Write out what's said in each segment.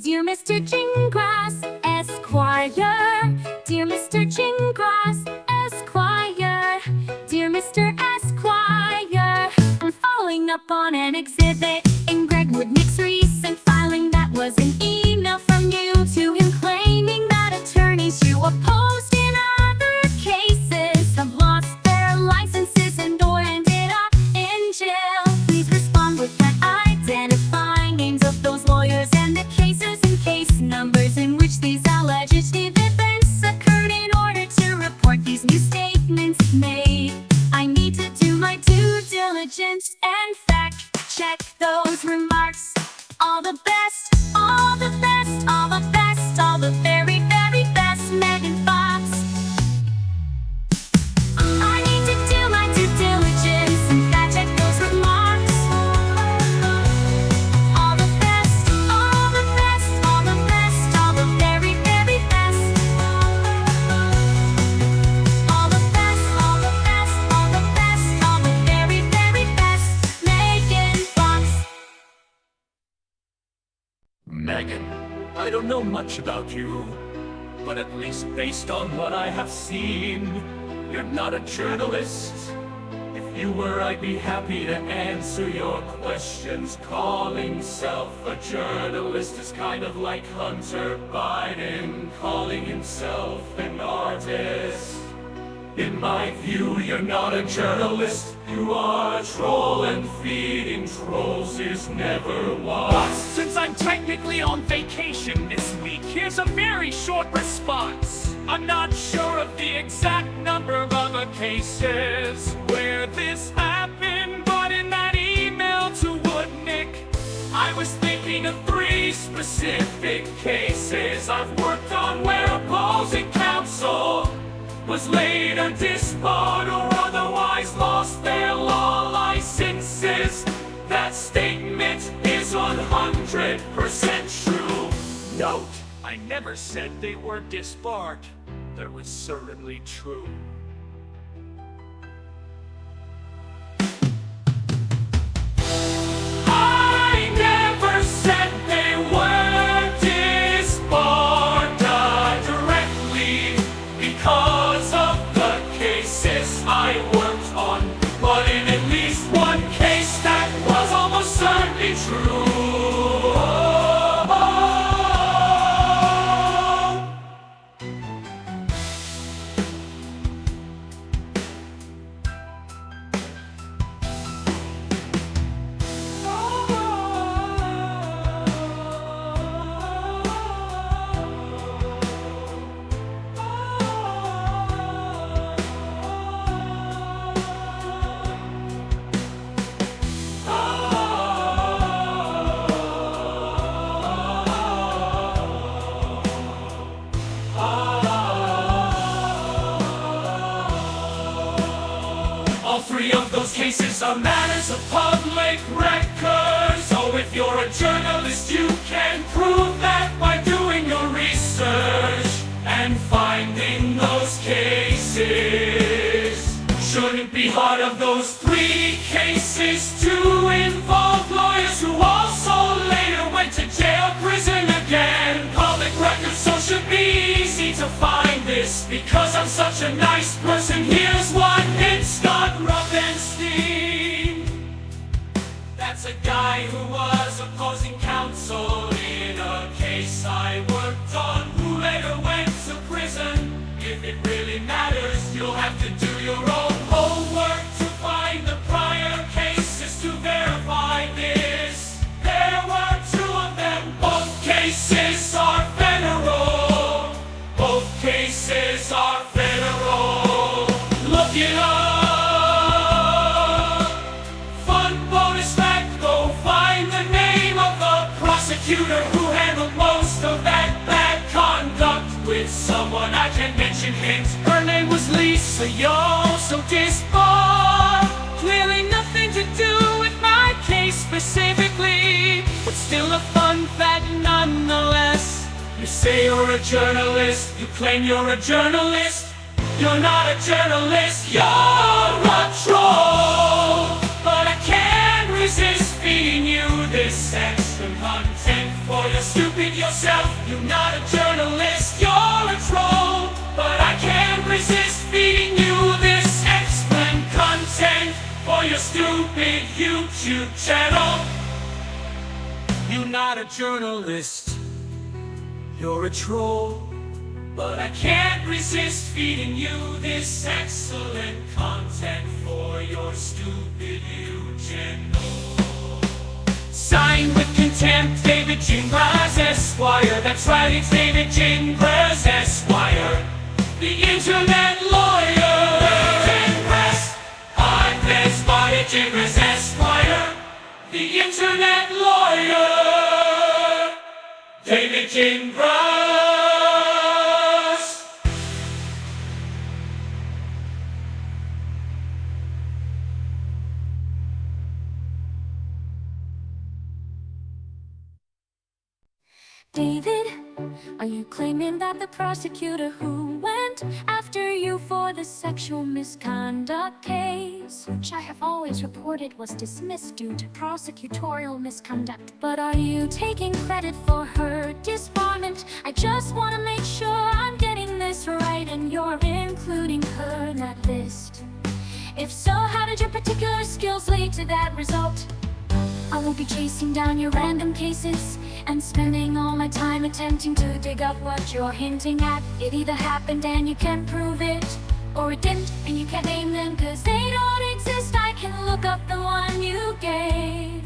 Dear Mr. Gingras, Esquire. Dear Mr. Gingras, Esquire. Dear Mr. Esquire, I'm following up on an exhibit in Gregwood Nick's recent filing. That was an email from you to him claiming that attorneys you opposed in other cases have lost their licenses and or ended up in jail. Please respond with that identifying names of those lawyers and the cases and case numbers in which these alleged events occurred in order to report these new statements made. I need to do my due diligence and fact check those remarks. All the best, all the best, all the best, all the very, very best, Megan Fox. I need to do my due diligence and fact check those remarks. All the best, all the best, all the best, all the very, very best. All the best, all the best, all the best, all the very, very best, Megan Fox. Megan, I don't know much about you, but at least based on what I have seen, you're not a journalist. If you were, I'd be happy to answer your questions. Calling self a journalist is kind of like Hunter Biden calling himself an artist. In my view, you're not a journalist, you are a troll, and feeding trolls is never wise. Since I'm technically on vacation this week, here's a very short response. I'm not sure of the exact number of other cases where this happened, but in that email to Woodnick, I was thinking of 3 specific cases I've worked on where opposing counsel was later disbarred or otherwise lost their law licenses. That statement is 100% true. Note, I never said they were disbarred. That was certainly true. I never said they were disbarred directly because of the cases I worked on, but in at least one case that was almost certainly true. All 3 of those cases are matters of public record. So if you're a journalist, you can prove that by doing your research and finding those cases. Shouldn't be hard of those 3 cases to involve lawyers who also later went to jail, prison again. Public records, so should be easy to find this. Because I'm such a nice person, here's one hit: Scott Rubinstein. That's a guy who was opposing counsel in a case I worked on, who later went to prison. If it really matters, you'll have to do your own homework to find the prior cases to verify this. There were 2 of them. Both cases are federal. Both cases are federal. Look it up. Fun bonus fact, go find the name of the prosecutor who handled most of that bad conduct with someone I can mention hint. Her name was Lisa, y'all, so disbarred. Clearly nothing to do with my case specifically, but still a fun fact nonetheless. You say you're a journalist, you claim you're a journalist. You're not a journalist, you're a troll. But I can't resist feeding you this extra content for your stupid yourself. You're not a journalist, you're a troll. But I can't resist feeding you this excellent content for your stupid YouTube channel. You're not a journalist, you're a troll. But I can't resist feeding you this excellent content for your stupid YouTube channel. Signed with contempt, David Gingras, Esquire. That's right, it's David Gingras, Esquire, the internet lawyer. Gingras, I'm David Gingras, Esquire, the internet lawyer. David Gingras. David, are you claiming that the prosecutor who went after you for the sexual misconduct case, which I have always reported was dismissed due to prosecutorial misconduct, but are you taking credit for her disbarment? I just want to make sure I'm getting this right and you're including her in that list. If so, how did your particular skills lead to that result? I will be chasing down your random cases and spending all my time attempting to dig up what you're hinting at. It either happened and you can prove it, or it didn't and you can't name them cause they don't exist. I can look up the one you gave,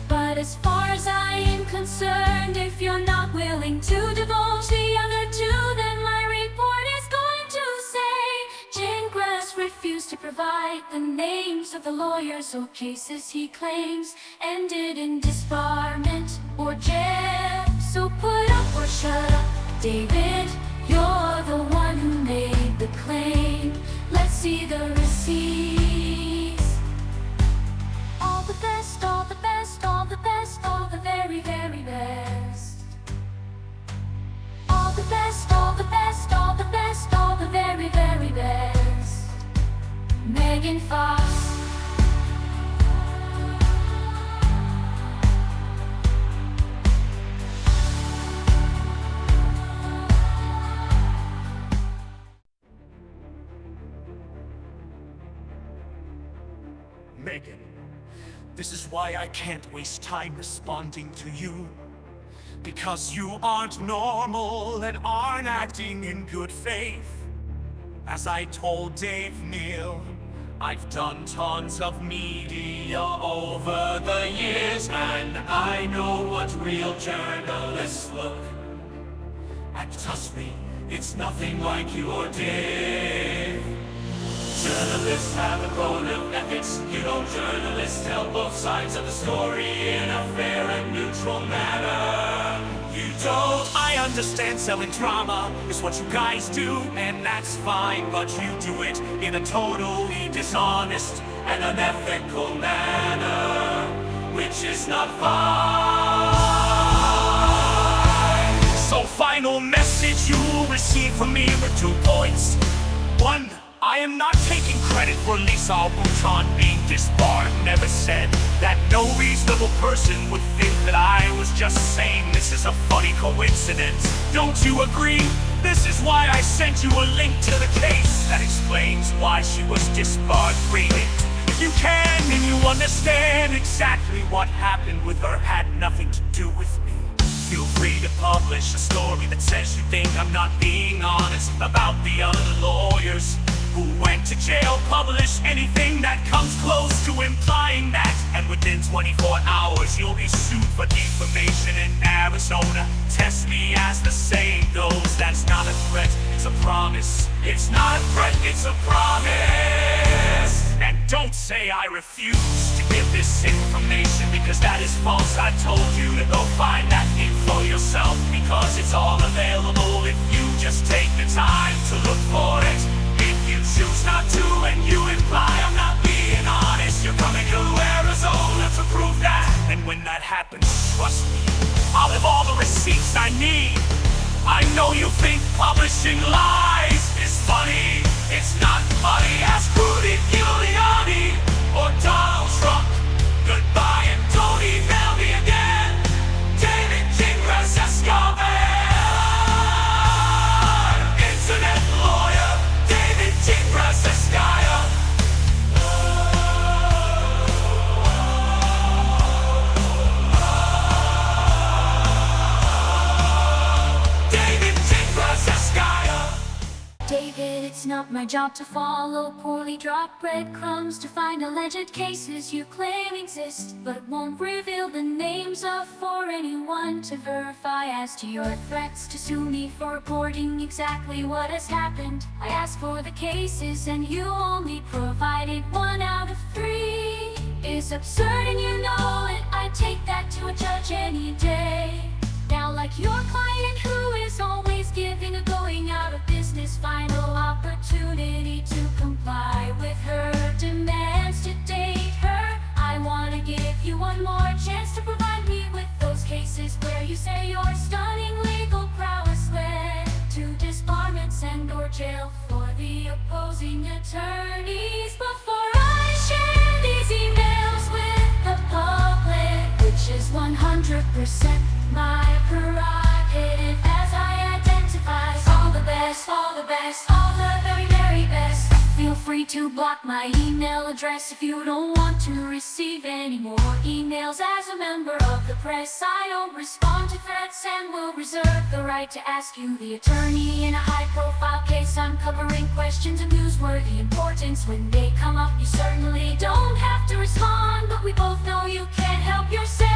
but as far as I am concerned, if you're not willing to divulge the other two, then my report is going to say Gingras refused to provide the names of the lawyers or cases he claims ended in disbarment or jail. So put up or shut up, David, you're the one who made the claim. Let's see the receipts. All the best, all the best, all the best, all the very, very best. All the best, all the best, all the best, all the very, very best. Megan Fox. Megan, this is why I can't waste time responding to you. Because you aren't normal and aren't acting in good faith. As I told Dave Neal, I've done tons of media over the years, and I know what real journalists look. And trust me, it's nothing like you or Dave. Journalists have a code of ethics. You know, journalists tell both sides of the story in a fair and neutral manner. You don't. I understand selling drama is what you guys do, and that's fine, but you do it in a totally dishonest and unethical manner, which is not fine. So final message you will receive from me with 2 points. 1, I am not taking credit for Lisa Bouton being disbarred. Never said that. No reasonable person would think that I was just saying this is a funny coincidence. Don't you agree? This is why I sent you a link to the case that explains why she was disbarred. Read it. If you can and you understand exactly what happened with her had nothing to do with me. Feel free to publish a story that says you think I'm not being honest about the other lawyers who went to jail. Publish anything that comes close to implying that, and within 24 hours you'll be sued for defamation in Arizona. Test me as the saying goes. That's not a threat, it's a promise. It's not a threat, it's a promise. And don't say I refuse to give this information, because that is false. I told you to go find that info yourself, because it's all available if you just take the time to look for it. If you choose not to and you imply I'm not being honest, you're coming to Arizona to prove that. And when that happens, trust me, I'll have all the receipts I need. I know you think publishing lies is funny. It's not funny. Ask Rudy Giuliani or Donald Trump. Goodbye and don't email me again. David Gingras, It's not my job to follow poorly dropped breadcrumbs to find alleged cases you claim exist, but won't reveal the names of for anyone to verify. As to your threats to sue me for reporting exactly what has happened, I asked for the cases and you only provided 1 out of 3. It's absurd and you know it. I'd take that to a judge any day. Now, like your client who is always giving a going out of business final opportunity to comply with her demands to date her, I want to give you one more chance to provide me with those cases where you say your stunning legal prowess led to disbarments and or jail for the opposing attorneys. Before I share these emails with the public, which is 100% my prerogative, as I identify all the best, all the best, all the very, very best. Feel free to block my email address if you don't want to receive any more emails. As a member of the press, I don't respond to threats and will reserve the right to ask you, the attorney, in a high-profile case I'm covering, questions of newsworthy importance. When they come up, you certainly don't have to respond, but we both know you can't help yourself.